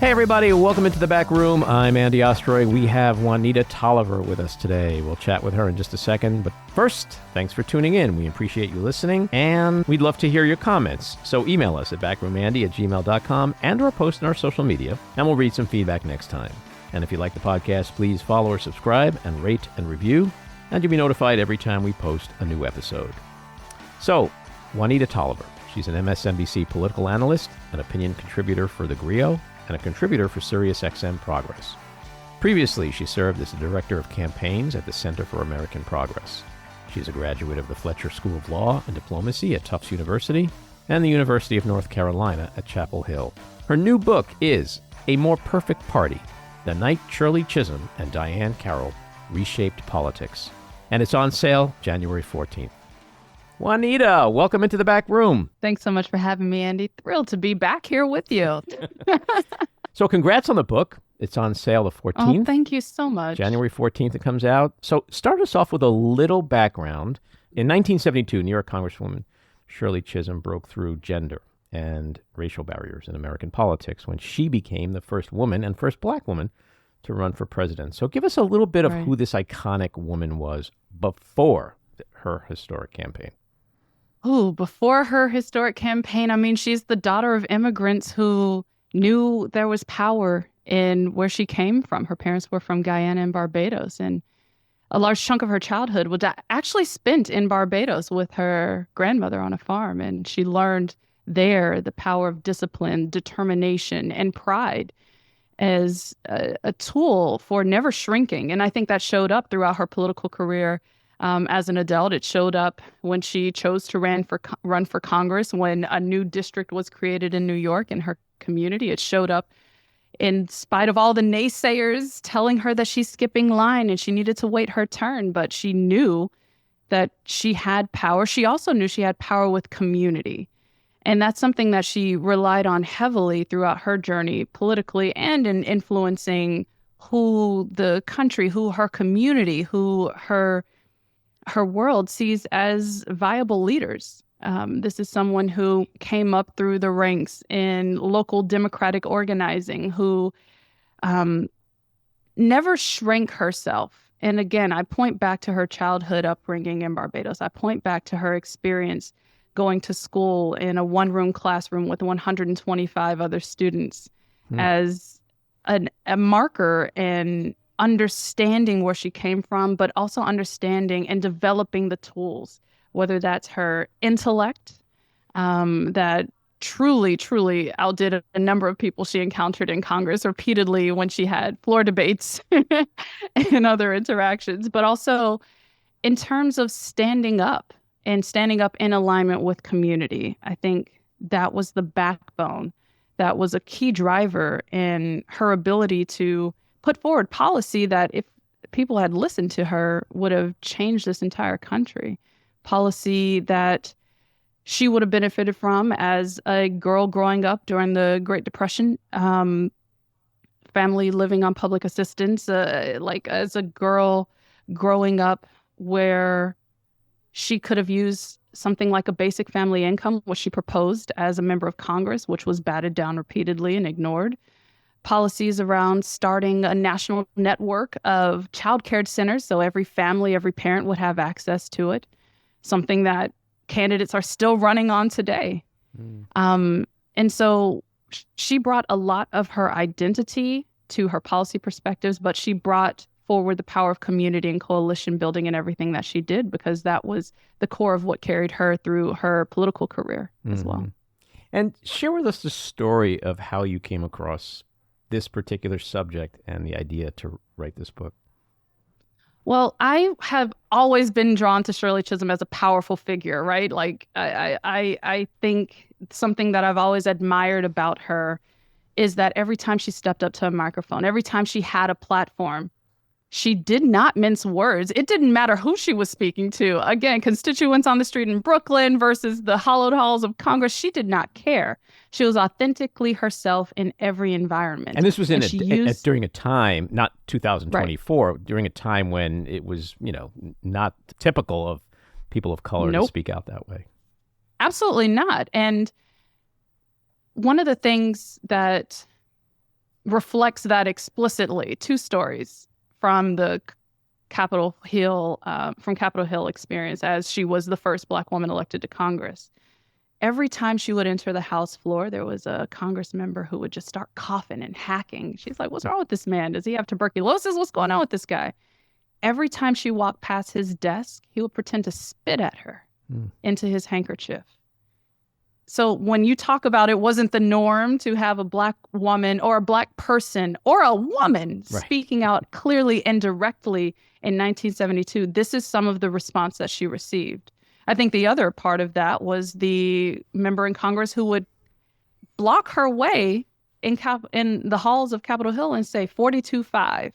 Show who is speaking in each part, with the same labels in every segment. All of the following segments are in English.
Speaker 1: Hey everybody, welcome into the back room. I'm Andy Ostroy. We have Juanita Tolliver with us today. We'll chat with her in just a second, but first, thanks for tuning in. We appreciate you listening, and we'd love to hear your comments. So email us at backroomandy@gmail.com and or post in our social media, and we'll read some feedback next time. And if you like the podcast, please follow or subscribe and rate and review, and you'll be notified every time we post a new episode. So, Juanita Tolliver. She's an MSNBC political analyst, an opinion contributor for theGrio, and a contributor for SiriusXM Progress. Previously, she served as the Director of Campaigns at the Center for American Progress. She's a graduate of the Fletcher School of Law and Diplomacy at Tufts University and the University of North Carolina at Chapel Hill. Her new book is A More Perfect Party: The Night Shirley Chisholm and Diahann Carroll Reshaped Politics. And it's on sale January 14th. Juanita, welcome into the back room.
Speaker 2: Thanks so much for having me, Andy. Thrilled to be back here with you.
Speaker 1: So congrats on the book. It's on sale the 14th.
Speaker 2: Oh, thank you so much.
Speaker 1: January 14th it comes out. So start us off with a little background. In 1972, New York Congresswoman Shirley Chisholm broke through gender and racial barriers in American politics when she became the first woman and first black woman to run for president. So give us a little bit of who this iconic woman was before her historic campaign.
Speaker 2: Oh, before her historic campaign, I mean, she's the daughter of immigrants who knew there was power in where she came from. Her parents were from Guyana and Barbados, and a large chunk of her childhood was actually spent in Barbados with her grandmother on a farm. And she learned there the power of discipline, determination, and pride as a tool for never shrinking. And I think that showed up throughout her political career. As an adult, it showed up when she chose to run for Congress, when a new district was created in New York in her community. It showed up in spite of all the naysayers telling her that she's skipping line and she needed to wait her turn. But she knew that she had power. She also knew she had power with community. And that's something that she relied on heavily throughout her journey politically and in influencing who the country, who her community, who her world sees as viable leaders. This is someone who came up through the ranks in local democratic organizing, who never shrank herself. And again, I point back to her childhood upbringing in Barbados. I point back to her experience going to school in a one-room classroom with 125 other students as a marker and understanding where she came from, but also understanding and developing the tools, whether that's her intellect that truly outdid a number of people she encountered in Congress repeatedly when she had floor debates and other interactions, but also in terms of standing up in alignment with community. I think that was the backbone. That was a key driver in her ability to put forward policy that, if people had listened to her, would have changed this entire country. Policy that she would have benefited from as a girl growing up during the Great Depression, family living on public assistance, like as a girl growing up where she could have used something like a basic family income, which she proposed as a member of Congress, which was batted down repeatedly and ignored. Policies around starting a national network of child care centers so every family, every parent would have access to it, something that candidates are still running on today. And so she brought a lot of her identity to her policy perspectives, but she brought forward the power of community and coalition building in everything that she did, because that was the core of what carried her through her political career as well.
Speaker 1: And share with us the story of how you came across this particular subject and the idea to write this book.
Speaker 2: Well, I have always been drawn to Shirley Chisholm as a powerful figure, right? Like I think something that I've always admired about her is that every time she stepped up to a microphone, every time she had a platform, she did not mince words. It didn't matter who she was speaking to. Again, constituents on the street in Brooklyn versus the hallowed halls of Congress. She did not care. She was authentically herself in every environment.
Speaker 1: And this was during a time, not 2024, right, during a time when it was, not typical of people of color to speak out that way.
Speaker 2: Absolutely not. And one of the things that reflects that explicitly. Two stories from the Capitol Hill experience, as she was the first Black woman elected to Congress. Every time she would enter the House floor, there was a Congress member who would just start coughing and hacking. She's like, what's wrong with this man? Does he have tuberculosis? What's going on with this guy? Every time she walked past his desk, he would pretend to spit at her into his handkerchief. So when you talk about it wasn't the norm to have a Black woman or a Black person or a woman speaking out clearly and directly in 1972, this is some of the response that she received. I think the other part of that was the member in Congress who would block her way in the halls of Capitol Hill and say, 42.5.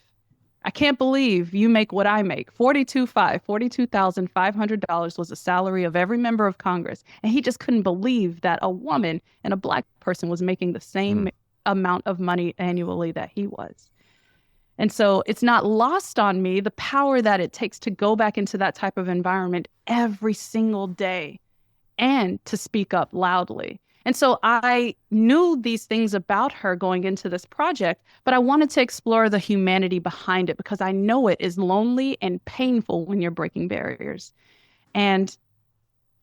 Speaker 2: I can't believe you make what I make. 42.5, $42,500 was the salary of every member of Congress. And he just couldn't believe that a woman and a Black person was making the same amount of money annually that he was. And so it's not lost on me the power that it takes to go back into that type of environment every single day and to speak up loudly. And so I knew these things about her going into this project, but I wanted to explore the humanity behind it because I know it is lonely and painful when you're breaking barriers. And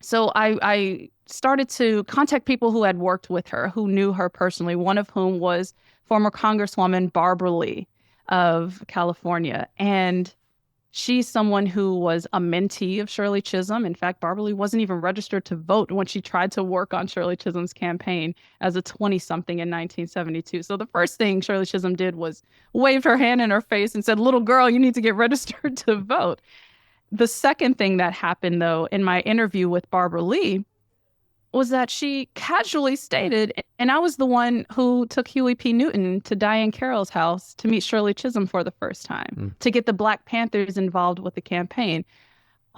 Speaker 2: so I started to contact people who had worked with her, who knew her personally, one of whom was former Congresswoman Barbara Lee of California. And she's someone who was a mentee of Shirley Chisholm. In fact, Barbara Lee wasn't even registered to vote when she tried to work on Shirley Chisholm's campaign as a 20-something in 1972. So the first thing Shirley Chisholm did was waved her hand in her face and said, little girl, you need to get registered to vote. The second thing that happened, though, in my interview with Barbara Lee was that she casually stated, and I was the one who took Huey P. Newton to Diahann Carroll's house to meet Shirley Chisholm for the first time, to get the Black Panthers involved with the campaign.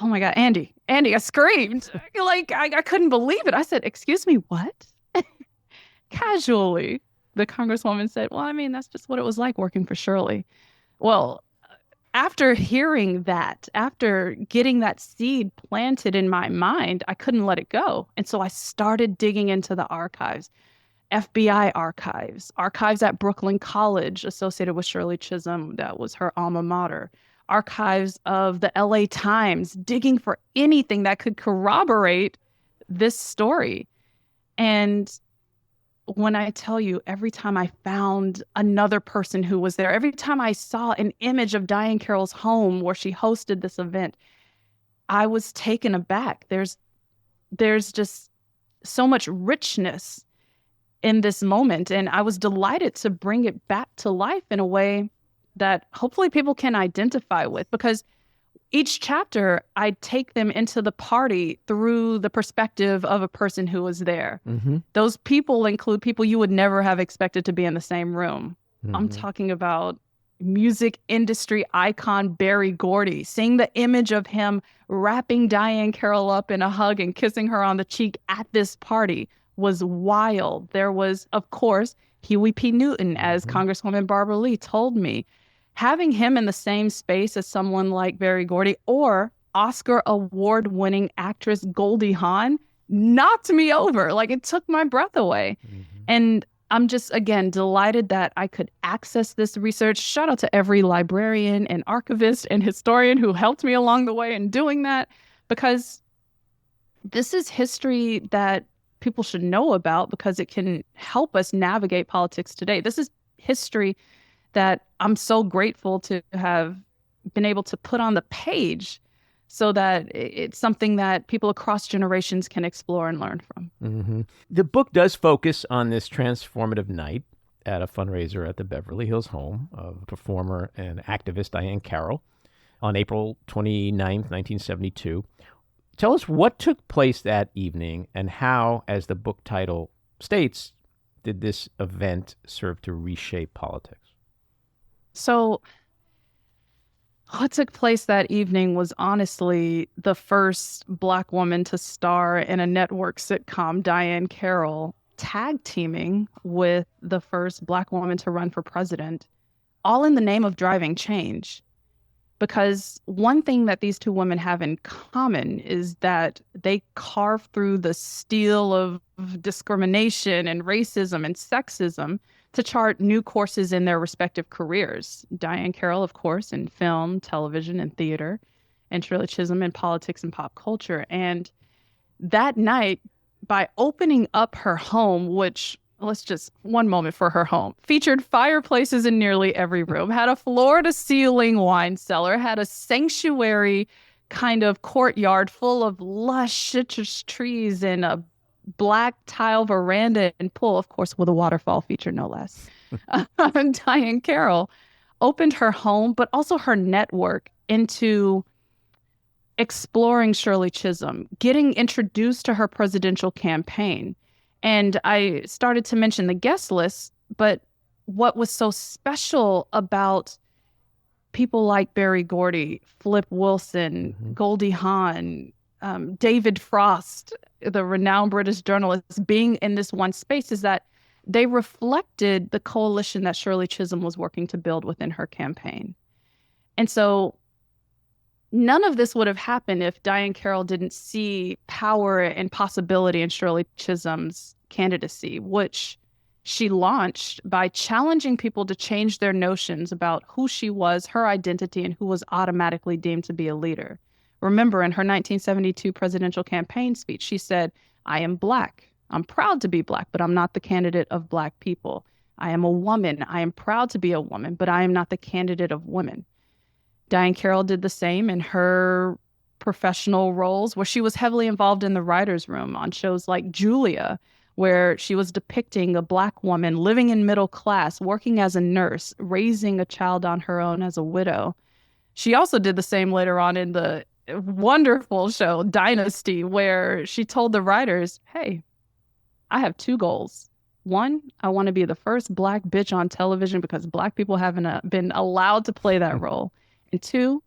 Speaker 2: Oh my God, Andy, I screamed. Like, I couldn't believe it. I said, excuse me, what? Casually, the Congresswoman said, well, I mean, that's just what it was like working for Shirley. Well, after hearing that, after getting that seed planted in my mind, I couldn't let it go. And so I started digging into the archives, FBI archives at Brooklyn College associated with Shirley Chisholm. That was her alma mater. Archives of the LA Times, digging for anything that could corroborate this story. And when I tell you, every time I found another person who was there, every time I saw an image of Diahann Carroll's home where she hosted this event, I was taken aback. There's just so much richness in this moment. And I was delighted to bring it back to life in a way that hopefully people can identify with, because each chapter, I take them into the party through the perspective of a person who was there. Mm-hmm. Those people include people you would never have expected to be in the same room. Mm-hmm. I'm talking about music industry icon Berry Gordy. Seeing the image of him wrapping Diahann Carroll up in a hug and kissing her on the cheek at this party was wild. There was, of course, Huey P. Newton, as Congresswoman Barbara Lee told me. Having him in the same space as someone like Berry Gordy or Oscar award-winning actress Goldie Hawn knocked me over. Like, it took my breath away. Mm-hmm. And I'm just, again, delighted that I could access this research. Shout out to every librarian and archivist and historian who helped me along the way in doing that, because this is history that people should know about because it can help us navigate politics today. This is history that I'm so grateful to have been able to put on the page so that it's something that people across generations can explore and learn from.
Speaker 1: Mm-hmm. The book does focus on this transformative night at a fundraiser at the Beverly Hills home of performer and activist Diahann Carroll on April 29th, 1972. Tell us what took place that evening and how, as the book title states, did this event serve to reshape politics?
Speaker 2: So what took place that evening was honestly the first Black woman to star in a network sitcom, Diahann Carroll, tag teaming with the first Black woman to run for president, all in the name of driving change. Because one thing that these two women have in common is that they carve through the steel of discrimination and racism and sexism to chart new courses in their respective careers. Diahann Carroll, of course, in film, television, and theater, and Shirley Chisholm in politics and pop culture. And that night, by opening up her home, which, let's just one moment for her home, featured fireplaces in nearly every room, had a floor-to-ceiling wine cellar, had a sanctuary kind of courtyard full of lush citrus trees and a black tile veranda and pool, of course, with a waterfall feature, no less. Diahann Carroll opened her home, but also her network, into exploring Shirley Chisholm, getting introduced to her presidential campaign. And I started to mention the guest list, but what was so special about people like Berry Gordy, Flip Wilson, Goldie Hawn, David Frost, the renowned British journalist, being in this one space is that they reflected the coalition that Shirley Chisholm was working to build within her campaign. And so none of this would have happened if Diahann Carroll didn't see power and possibility in Shirley Chisholm's candidacy, which she launched by challenging people to change their notions about who she was, her identity, and who was automatically deemed to be a leader. Remember, in her 1972 presidential campaign speech, she said, "I am Black. I'm proud to be Black, but I'm not the candidate of Black people. I am a woman. I am proud to be a woman, but I am not the candidate of women." Diahann Carroll did the same in her professional roles, where she was heavily involved in the writer's room on shows like Julia, where she was depicting a Black woman living in middle class, working as a nurse, raising a child on her own as a widow. She also did the same later on in the wonderful show Dynasty, where she told the writers, "Hey, I have two goals. One, I want to be the first Black bitch on television because Black people haven't been allowed to play that role. And two,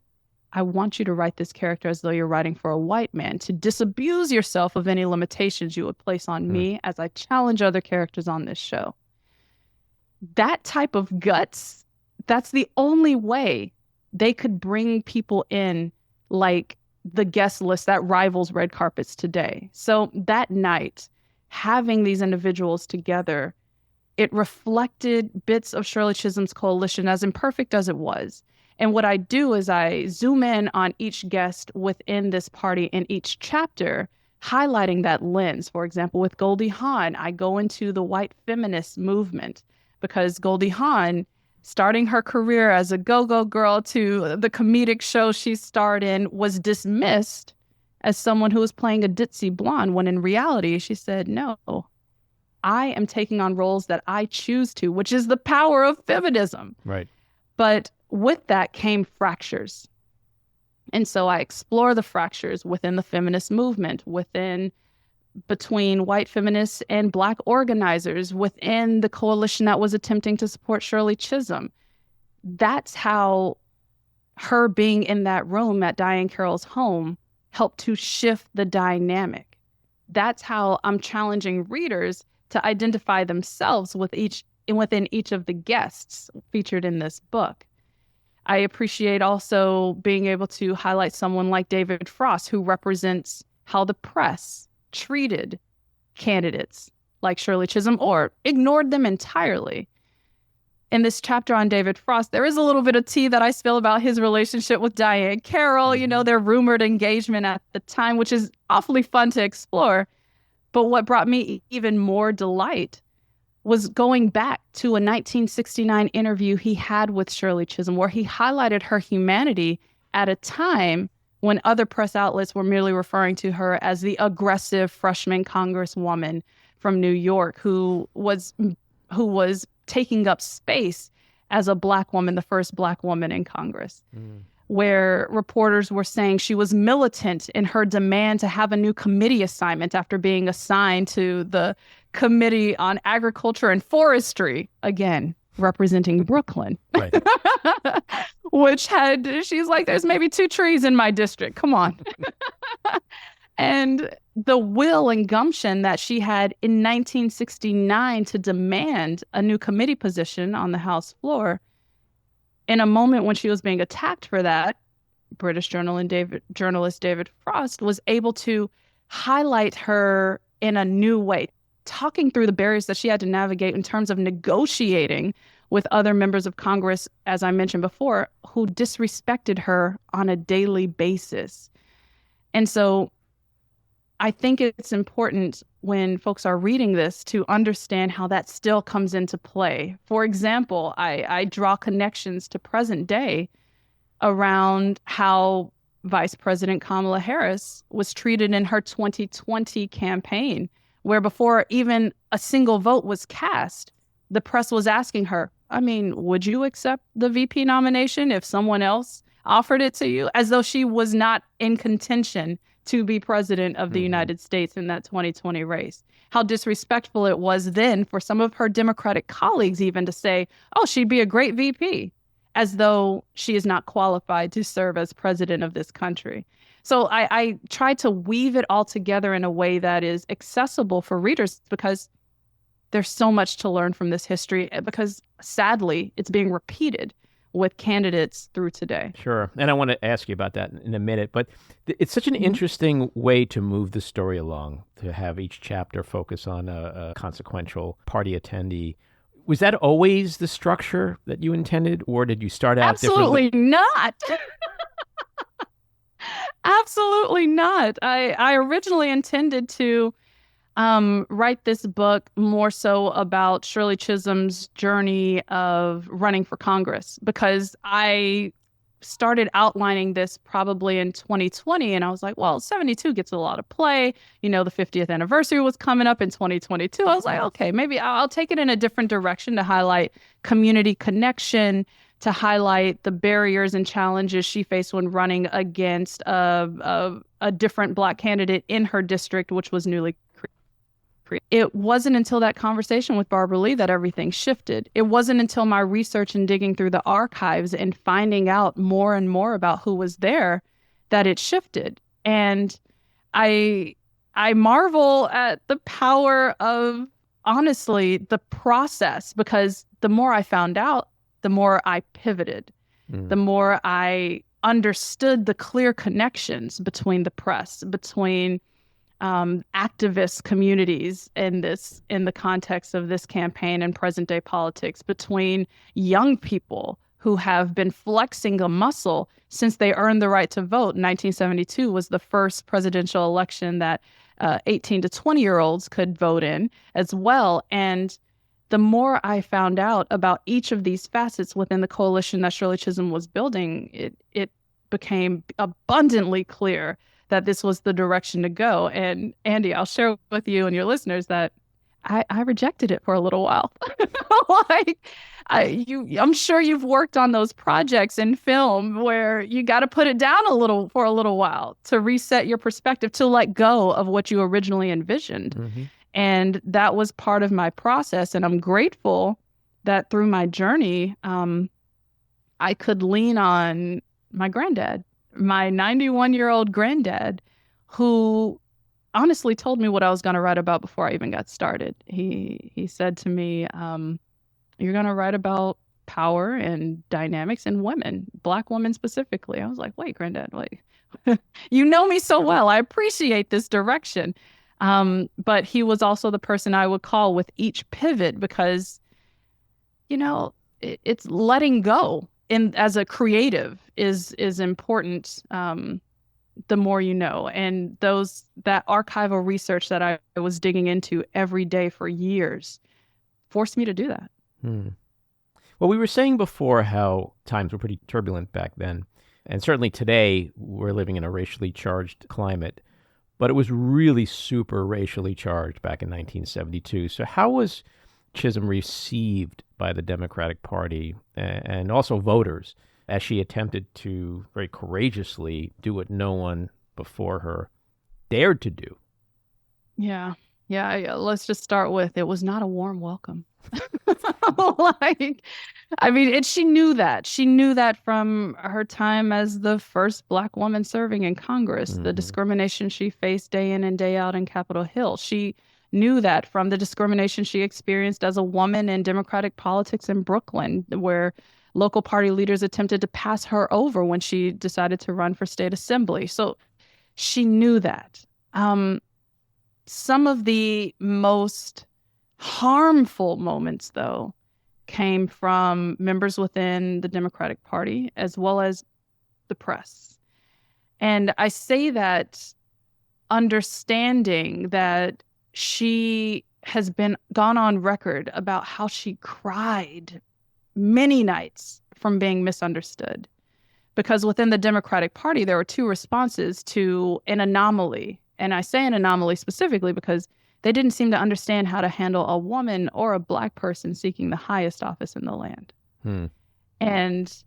Speaker 2: I want you to write this character as though you're writing for a white man, to disabuse yourself of any limitations you would place on me as I challenge other characters on this show." That type of guts, that's the only way they could bring people in like the guest list that rivals red carpets today. So that night, having these individuals together, it reflected bits of Shirley Chisholm's coalition, as imperfect as it was. And what I do is I zoom in on each guest within this party in each chapter, highlighting that lens. For example, with Goldie Hawn, I go into the white feminist movement because Goldie Hawn, starting her career as a go-go girl to the comedic show she starred in, was dismissed as someone who was playing a ditzy blonde, when in reality, she said, "No, I am taking on roles that I choose to," which is the power of feminism.
Speaker 1: Right.
Speaker 2: But with that came fractures. And so I explore the fractures within the feminist movement, between white feminists and Black organizers, within the coalition that was attempting to support Shirley Chisholm. That's how her being in that room at Diahann Carroll's home helped to shift the dynamic. That's how I'm challenging readers to identify themselves within each of the guests featured in this book. I appreciate also being able to highlight someone like David Frost, who represents how the press treated candidates like Shirley Chisholm or ignored them entirely. In this chapter on David Frost, there is a little bit of tea that I spill about his relationship with Diahann Carroll, their rumored engagement at the time, which is awfully fun to explore. But what brought me even more delight was going back to a 1969 interview he had with Shirley Chisholm, where he highlighted her humanity at a time when other press outlets were merely referring to her as the aggressive freshman congresswoman from New York who was taking up space as a Black woman, the first Black woman in Congress, where reporters were saying she was militant in her demand to have a new committee assignment after being assigned to the Committee on Agriculture and Forestry, again, representing Brooklyn.
Speaker 1: Right.
Speaker 2: She's like, "There's maybe 2 trees in my district. Come on." And the will and gumption that she had in 1969 to demand a new committee position on the House floor, in a moment when she was being attacked for that, British journalist David Frost was able to highlight her in a new way, talking through the barriers that she had to navigate in terms of negotiating with other members of Congress, as I mentioned before, who disrespected her on a daily basis. And so I think it's important when folks are reading this to understand how that still comes into play. For example, I draw connections to present day around how Vice President Kamala Harris was treated in her 2020 campaign, where before even a single vote was cast, the press was asking her, I mean, would you accept the VP nomination if someone else offered it to you? As though she was not in contention to be president of the United States in that 2020 race. How disrespectful it was then for some of her Democratic colleagues even to say, oh, she'd be a great VP, as though she is not qualified to serve as president of this country. So I try to weave it all together in a way that is accessible for readers, because there's so much to learn from this history, because sadly, it's being repeated with candidates through today.
Speaker 1: Sure. And I want to ask you about that in a minute, but it's such an interesting way to move the story along, to have each chapter focus on a consequential party attendee. Was that always the structure that you intended, or did you start out
Speaker 2: Absolutely
Speaker 1: differently?
Speaker 2: not. Absolutely not. I originally intended to write this book more so about Shirley Chisholm's journey of running for Congress, because I started outlining this probably in 2020, and I was like, well, 72 gets a lot of play. You know, the 50th anniversary was coming up in 2022. I was like, okay, maybe I'll take it in a different direction to highlight community connection, to highlight the barriers and challenges she faced when running against a different Black candidate in her district, which was newly created. It wasn't until that conversation with Barbara Lee that everything shifted. It wasn't until my research and digging through the archives and finding out more and more about who was there that it shifted. And I marvel at the power of, honestly, the process, because the more I found out, the more I pivoted, the more I understood the clear connections between the press, between activist communities in the context of this campaign and present day politics, between young people who have been flexing a muscle since they earned the right to vote. 1972 was the first presidential election that 18 to 20-year-olds could vote in as well. And the more I found out about each of these facets within the coalition that Shirley Chisholm was building, it became abundantly clear that this was the direction to go. And Andy, I'll share with you and your listeners that I rejected it for a little while. I'm sure you've worked on those projects in film where you got to put it down for a little while to reset your perspective, to let go of what you originally envisioned. And that was part of my process. And I'm grateful that through my journey, I could lean on my granddad, my 91-year-old granddad, who honestly told me what I was going to write about before I even got started. He said to me, you're going to write about power and dynamics in women, Black women specifically. I was like, wait, granddad, wait. You know me so well. I appreciate this direction. But he was also the person I would call with each pivot, because, you know, it's letting go as a creative is important. The more you know, and that archival research that I was digging into every day for years forced me to do that.
Speaker 1: Well, we were saying before how times were pretty turbulent back then, and certainly today we're living in a racially charged climate. But it was really super racially charged back in 1972. So how was Chisholm received by the Democratic Party and also voters as she attempted to very courageously do what no one before her dared to do?
Speaker 2: Yeah. Let's just start with, it was not a warm welcome. She knew that. She knew that from her time as the first Black woman serving in Congress, the discrimination she faced day in and day out in Capitol Hill. She knew that from the discrimination she experienced as a woman in Democratic politics in Brooklyn, where local party leaders attempted to pass her over when she decided to run for state assembly. So she knew that. Some of the most harmful moments, though, came from members within the Democratic Party as well as the press. And I say that understanding that she has gone on record about how she cried many nights from being misunderstood. Because within the Democratic Party, there were two responses to an anomaly. And I say an anomaly specifically because they didn't seem to understand how to handle a woman or a Black person seeking the highest office in the land. And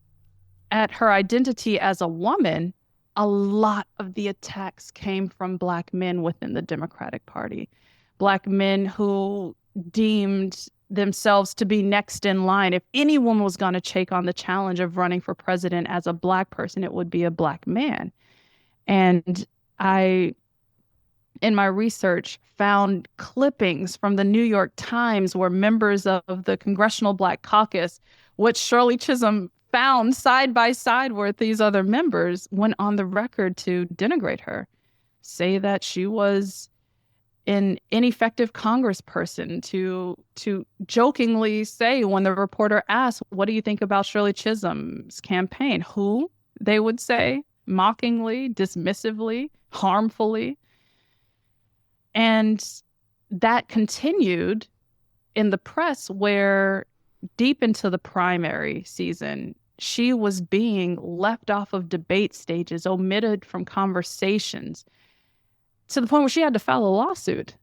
Speaker 2: at her identity as a woman, a lot of the attacks came from Black men within the Democratic Party. Black men who deemed themselves to be next in line. If anyone was going to take on the challenge of running for president as a Black person, it would be a Black man. And I, in my research, found clippings from the New York Times where members of the Congressional Black Caucus, which Shirley Chisholm found side by side with these other members, went on the record to denigrate her, say that she was an ineffective congressperson, to jokingly say when the reporter asked, what do you think about Shirley Chisholm's campaign? Who, they would say, mockingly, dismissively, harmfully. And that continued in the press where deep into the primary season, she was being left off of debate stages, omitted from conversations, to the point where she had to file a lawsuit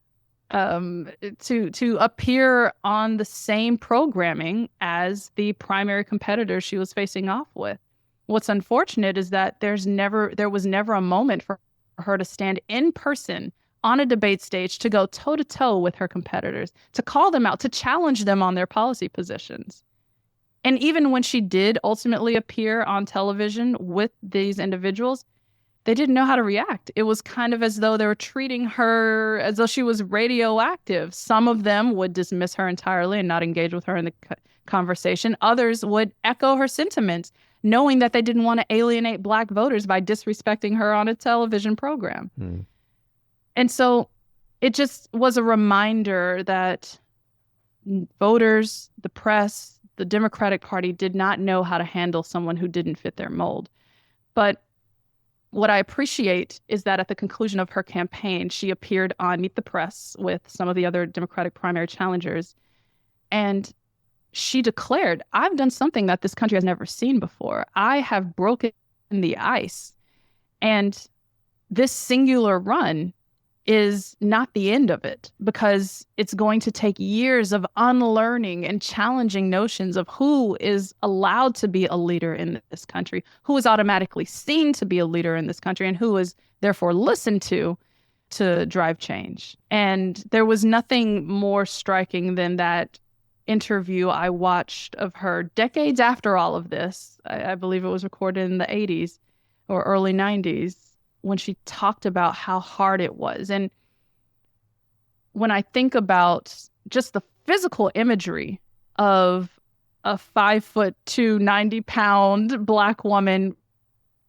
Speaker 2: to appear on the same programming as the primary competitor she was facing off with. What's unfortunate is that there was never a moment for her to stand in person on a debate stage to go toe-to-toe with her competitors, to call them out, to challenge them on their policy positions. And even when she did ultimately appear on television with these individuals, they didn't know how to react. It was kind of as though they were treating her as though she was radioactive. Some of them would dismiss her entirely and not engage with her in the conversation. Others would echo her sentiments, knowing that they didn't want to alienate Black voters by disrespecting her on a television program. And so it just was a reminder that voters, the press, the Democratic Party did not know how to handle someone who didn't fit their mold. But what I appreciate is that at the conclusion of her campaign, she appeared on Meet the Press with some of the other Democratic primary challengers. And she declared, I've done something that this country has never seen before. I have broken the ice. And this singular run is not the end of it, because it's going to take years of unlearning and challenging notions of who is allowed to be a leader in this country, who is automatically seen to be a leader in this country, and who is therefore listened to drive change. And there was nothing more striking than that interview I watched of her decades after all of this. I believe it was recorded in the 80s or early 90s, when she talked about how hard it was. And when I think about just the physical imagery of a 5'2", 90-pound Black woman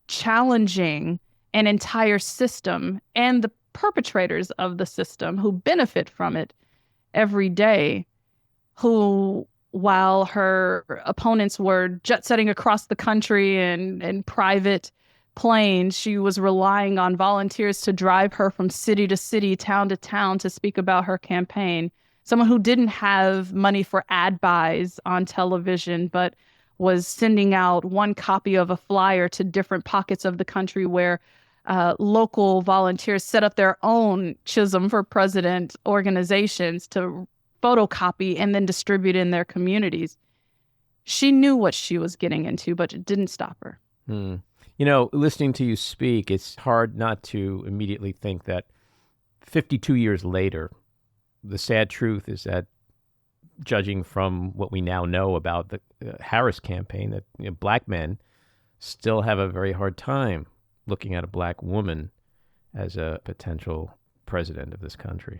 Speaker 2: challenging an entire system and the perpetrators of the system who benefit from it every day, who, while her opponents were jet-setting across the country in private planes, she was relying on volunteers to drive her from city to city, town to town, to speak about her campaign. Someone who didn't have money for ad buys on television, but was sending out one copy of a flyer to different pockets of the country where local volunteers set up their own Chisholm for President organizations to photocopy and then distribute in their communities. She knew what she was getting into, but it didn't stop her.
Speaker 1: You know, listening to you speak, it's hard not to immediately think that 52 years later, the sad truth is that, judging from what we now know about the Harris campaign, that Black men still have a very hard time looking at a Black woman as a potential president of this country.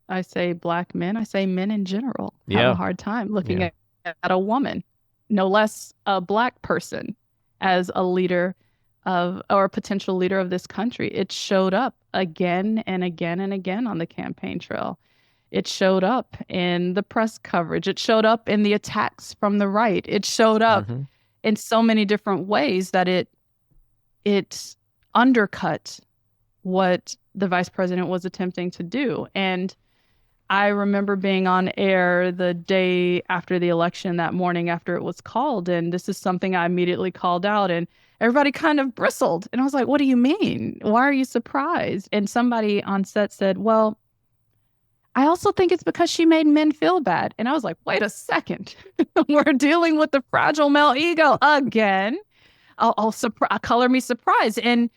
Speaker 2: I say Black men, I say men in general have a hard time looking at a woman, no less a Black person, as a leader or a potential leader of this country. It showed up again and again and again on the campaign trail. It showed up in the press coverage. It showed up in the attacks from the right. It showed up in so many different ways that it undercut what the vice president was attempting to do. And I remember being on air the day after the election, that morning after it was called. And this is something I immediately called out, and everybody kind of bristled. And I was like, what do you mean? Why are you surprised? And somebody on set said, well, I also think it's because she made men feel bad. And I was like, wait a second. We're dealing with the fragile male ego again. I'll color me surprised. And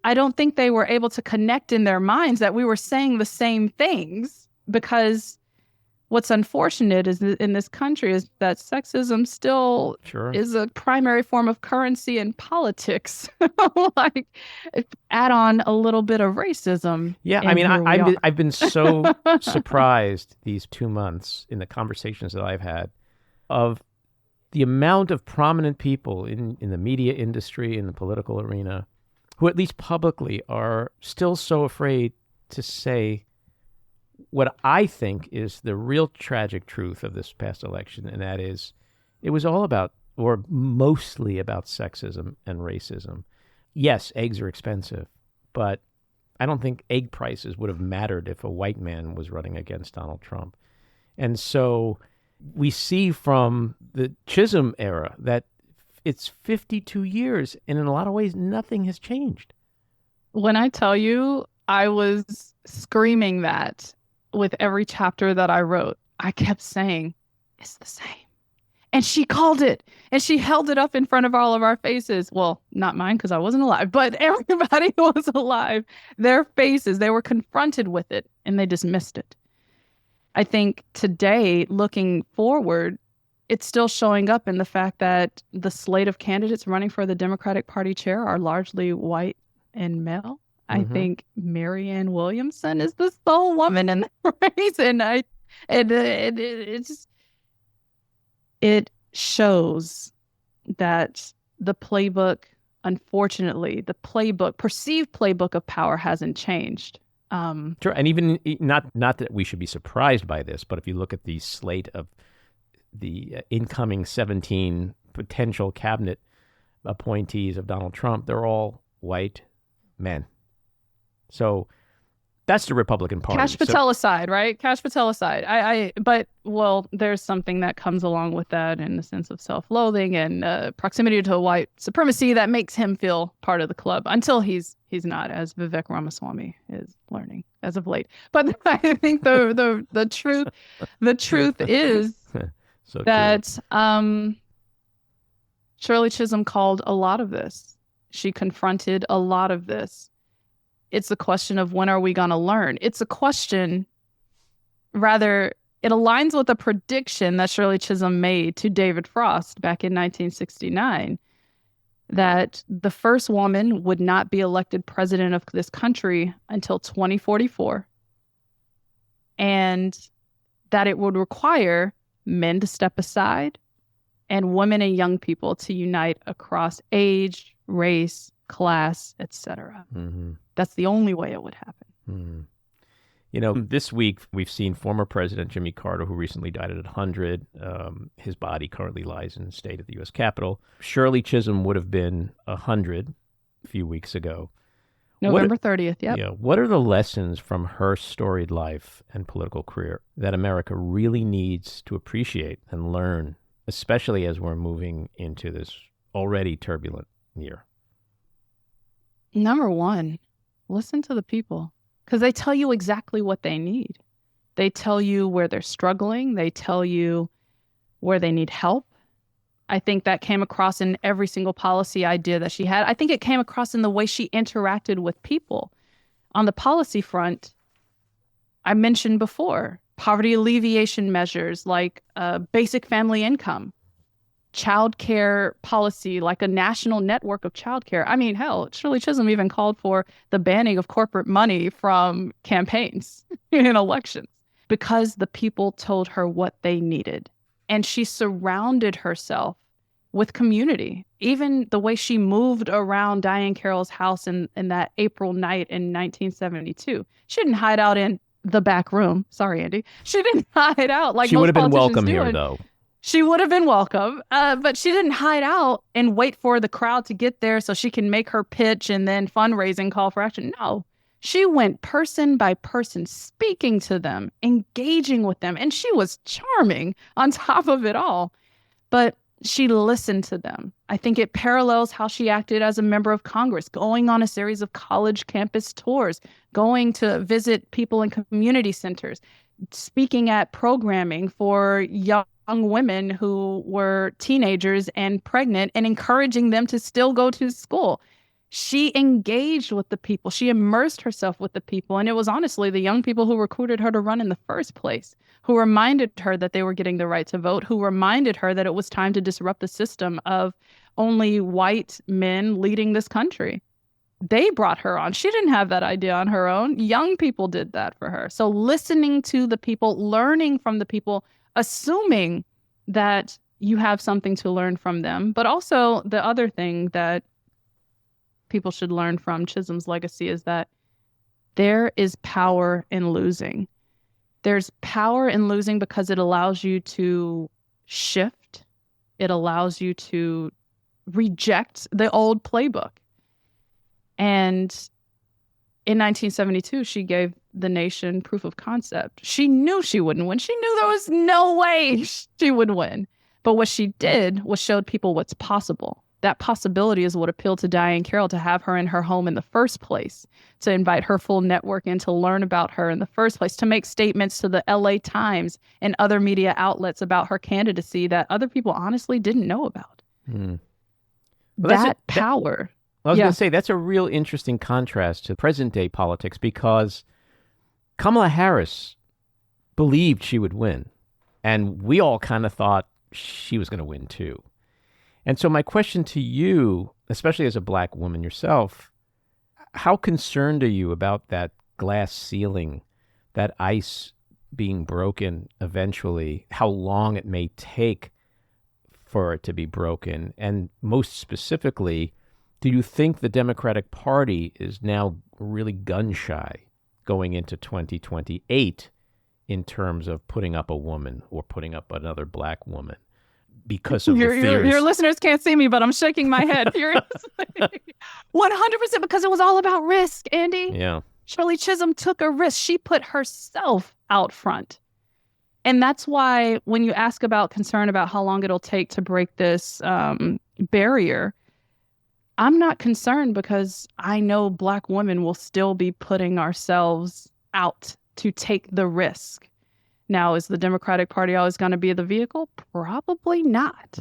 Speaker 2: I don't think they were able to connect in their minds that we were saying the same things, because what's unfortunate is that in this country is that sexism still is a primary form of currency in politics. Like, add on a little bit of racism.
Speaker 1: Yeah, I mean, I've been so surprised these 2 months in the conversations that I've had of the amount of prominent people in the media industry, in the political arena, who at least publicly are still so afraid to say what I think is the real tragic truth of this past election, and that is it was all about, or mostly about, sexism and racism. Yes, eggs are expensive, but I don't think egg prices would have mattered if a white man was running against Donald Trump. And so we see from the Chisholm era that it's 52 years, and in a lot of ways, nothing has changed.
Speaker 2: When I tell you, I was screaming that with every chapter that I wrote. I kept saying, it's the same. And she called it, and she held it up in front of all of our faces. Well, not mine, because I wasn't alive, but everybody who was alive, their faces, they were confronted with it, and they dismissed it. I think today, looking forward, it's still showing up in the fact that the slate of candidates running for the Democratic Party chair are largely white and male. I think Marianne Williamson is the sole woman in the race, and it shows that the playbook, unfortunately, perceived playbook of power hasn't changed.
Speaker 1: Sure, and even not that we should be surprised by this, but if you look at the slate of the incoming 17 potential cabinet appointees of Donald Trump, they're all white men. So that's the Republican Party.
Speaker 2: Kash Patel aside, right? Kash Patel aside. But there's something that comes along with that in the sense of self-loathing and proximity to white supremacy that makes him feel part of the club until he's not, as Vivek Ramaswamy is learning as of late. But I think the truth is so that Shirley Chisholm called a lot of this. She confronted a lot of this. It's a question of when are we going to learn? It's a question, rather, it aligns with a prediction that Shirley Chisholm made to David Frost back in 1969, that the first woman would not be elected president of this country until 2044, and that it would require men to step aside and women and young people to unite across age, race, class, etc. That's the only way it would happen.
Speaker 1: You know, this week we've seen former President Jimmy Carter, who recently died at 100. His body currently lies in the state of the U.S. Capitol. Shirley Chisholm would have been 100 a few weeks ago.
Speaker 2: November 30th, yep.
Speaker 1: Yeah. What are the lessons from her storied life and political career that America really needs to appreciate and learn, especially as we're moving into this already turbulent year?
Speaker 2: Number one, listen to the people, because they tell you exactly what they need. They tell you where they're struggling. They tell you where they need help. I think that came across in every single policy idea that she had. I think it came across in the way she interacted with people. On the policy front, I mentioned before, poverty alleviation measures like basic family income, child care policy, like a national network of child care. I mean, hell, Shirley Chisholm even called for the banning of corporate money from campaigns in elections because the people told her what they needed. And she surrounded herself with community. Even the way she moved around Diahann Carroll's house in that April night in 1972. She didn't hide out in the back room. Sorry, Andy. She didn't hide out like
Speaker 1: She
Speaker 2: most
Speaker 1: would have been
Speaker 2: politicians
Speaker 1: welcome
Speaker 2: do.
Speaker 1: here, though.
Speaker 2: She would have been welcome, but she didn't hide out and wait for the crowd to get there so she can make her pitch and then fundraising call for action. No, she went person by person, speaking to them, engaging with them, and she was charming on top of it all. But she listened to them. I think it parallels how she acted as a member of Congress, going on a series of college campus tours, going to visit people in community centers, speaking at programming for young women who were teenagers and pregnant and encouraging them to still go to school. She engaged with the people. She immersed herself with the people. And it was honestly the young people who recruited her to run in the first place, who reminded her that they were getting the right to vote, who reminded her that it was time to disrupt the system of only white men leading this country. They brought her on. She didn't have that idea on her own. Young people did that for her. So listening to the people, learning from the people, assuming that you have something to learn from them. But also the other thing that people should learn from Chisholm's legacy is that there is power in losing. There's power in losing because it allows you to shift. It allows you to reject the old playbook. And in 1972, she gave the nation proof of concept. She knew she wouldn't win. She knew there was no way she would win. But what she did was showed people what's possible. That possibility is what appealed to Diahann Carroll to have her in her home in the first place, to invite her full network in, to learn about her in the first place, to make statements to the LA Times and other media outlets about her candidacy that other people honestly didn't know about.
Speaker 1: Well,
Speaker 2: that power.
Speaker 1: I was going to say, that's a real interesting contrast to present-day politics because Kamala Harris believed she would win, and we all kind of thought she was going to win too. And so my question to you, especially as a Black woman yourself, how concerned are you about that glass ceiling, that ice being broken eventually, how long it may take for it to be broken? And most specifically, do you think the Democratic Party is now really gun-shy going into 2028 in terms of putting up a woman or putting up another Black woman? Because of the fears.
Speaker 2: Your listeners can't see me, but I'm shaking my head furiously. 100% because it was all about risk, Andy.
Speaker 1: Yeah.
Speaker 2: Shirley Chisholm took a risk. She put herself out front. And that's why when you ask about concern about how long it'll take to break this barrier, I'm not concerned because I know Black women will still be putting ourselves out to take the risk. Now, is the Democratic Party always going to be the vehicle? Probably not.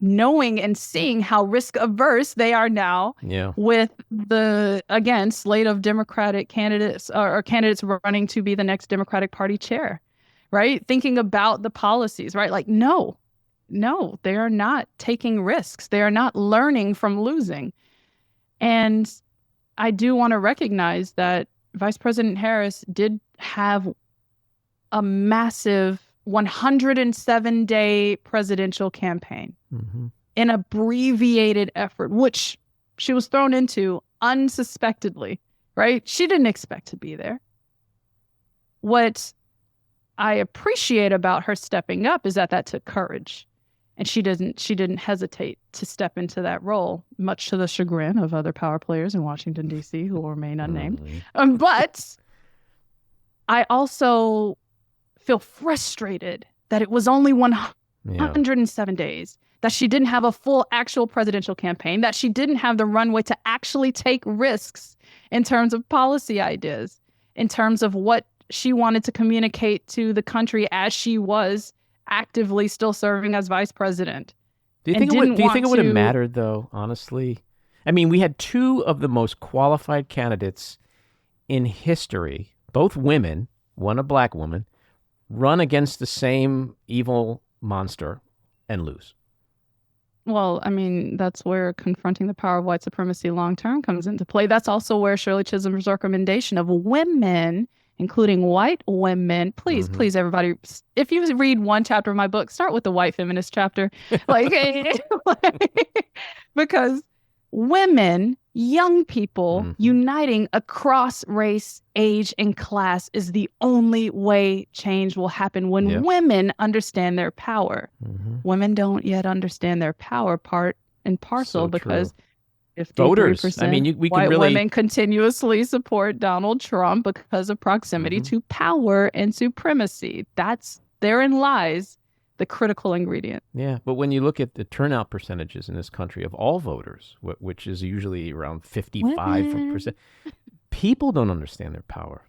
Speaker 2: Knowing and seeing how risk averse they are now with the, again, slate of Democratic candidates or candidates running to be the next Democratic Party chair, right? Thinking about the policies, right? Like, no, they are not taking risks. They are not learning from losing. And I do want to recognize that Vice President Harris did have a massive 107-day presidential campaign, an abbreviated effort, which she was thrown into unsuspectedly, right? She didn't expect to be there. What I appreciate about her stepping up is that took courage. And she didn't hesitate to step into that role, much to the chagrin of other power players in Washington, D.C., who will remain unnamed. But I also feel frustrated that it was only 107 days, that she didn't have a full actual presidential campaign, that she didn't have the runway to actually take risks in terms of policy ideas, in terms of what she wanted to communicate to the country as she was actively still serving as vice president.
Speaker 1: Do you think it would have mattered, though, honestly? I mean, we had two of the most qualified candidates in history, both women, one a Black woman, run against the same evil monster and lose.
Speaker 2: Well, I mean, that's where confronting the power of white supremacy long-term comes into play. That's also where Shirley Chisholm's recommendation of women including white women. Please, please, everybody, if you read one chapter of my book, start with the white feminist chapter. Because women, young people uniting across race, age, and class is the only way change will happen when women understand their power. Women don't yet understand their power part and parcel because 53%
Speaker 1: voters. I mean, we
Speaker 2: white
Speaker 1: can really
Speaker 2: women continuously support Donald Trump because of proximity to power and supremacy. Therein lies the critical ingredient.
Speaker 1: Yeah, but when you look at the turnout percentages in this country of all voters, which is usually around 55%, people don't understand their power.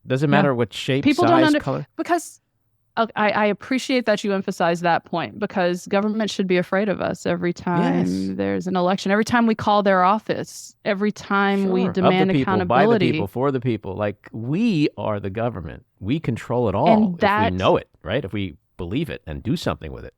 Speaker 1: Doesn't matter what shape, size, color.
Speaker 2: Because I appreciate that you emphasize that point, because government should be afraid of us every time there's an election, every time we call their office, every time we demand
Speaker 1: of the people,
Speaker 2: accountability.
Speaker 1: by the people, for the people. Like, we are the government. We control it all if we know it, right? If we believe it and do something with it.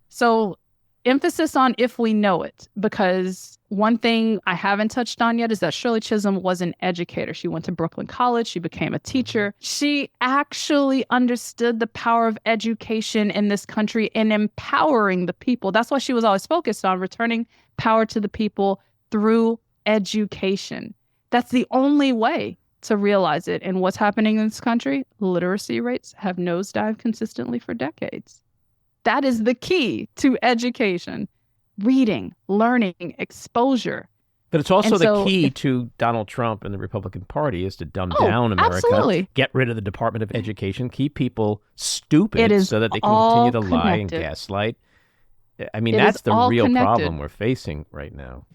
Speaker 2: So emphasis on if we know it, because one thing I haven't touched on yet is that Shirley Chisholm was an educator. She went to Brooklyn College. She became a teacher. She actually understood the power of education in this country and empowering the people. That's why she was always focused on returning power to the people through education. That's the only way to realize it. And what's happening in this country? Literacy rates have nosedived consistently for decades. That is the key to education. Reading, learning, exposure.
Speaker 1: But it's also the key to Donald Trump and the Republican Party is to dumb down America, get rid of the Department of Education, keep people stupid so that they can continue to lie and gaslight. I mean, that's the real problem we're facing right now.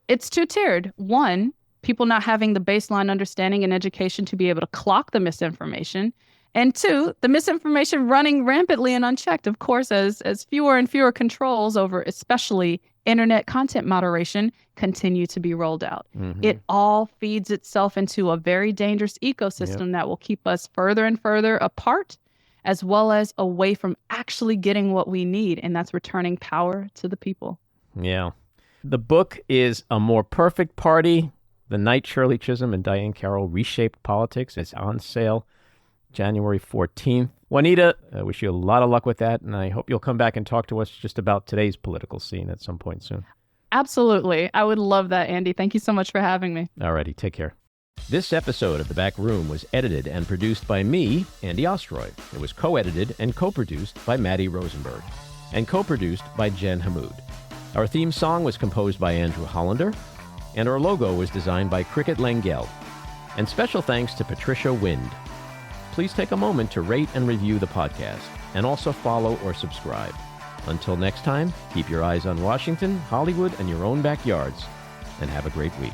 Speaker 2: It's two-tiered. One, people not having the baseline understanding and education to be able to clock the misinformation. And two, the misinformation running rampantly and unchecked, of course, as fewer and fewer controls over especially internet content moderation continue to be rolled out. It all feeds itself into a very dangerous ecosystem that will keep us further and further apart, as well as away from actually getting what we need, and that's returning power to the people. Yeah.
Speaker 1: The book is A More Perfect Party, The Night Shirley Chisholm and Diahann Carroll Reshaped Politics. It's on sale January 14th. Juanita, I wish you a lot of luck with that, and I hope you'll come back and talk to us just about today's political scene at some point soon.
Speaker 2: Absolutely. I would love that, Andy. Thank you so much for having me.
Speaker 1: All righty. Take care. This episode of The Back Room was edited and produced by me, Andy Ostroy. It was co-edited and co-produced by Matty Rosenberg and co-produced by Jen Hammoud. Our theme song was composed by Andrew Hollander, and our logo was designed by Cricket Lengyel. And special thanks to Patricia Wind. Please take a moment to rate and review the podcast, and also follow or subscribe. Until next time, keep your eyes on Washington, Hollywood, and your own backyards, and have a great week.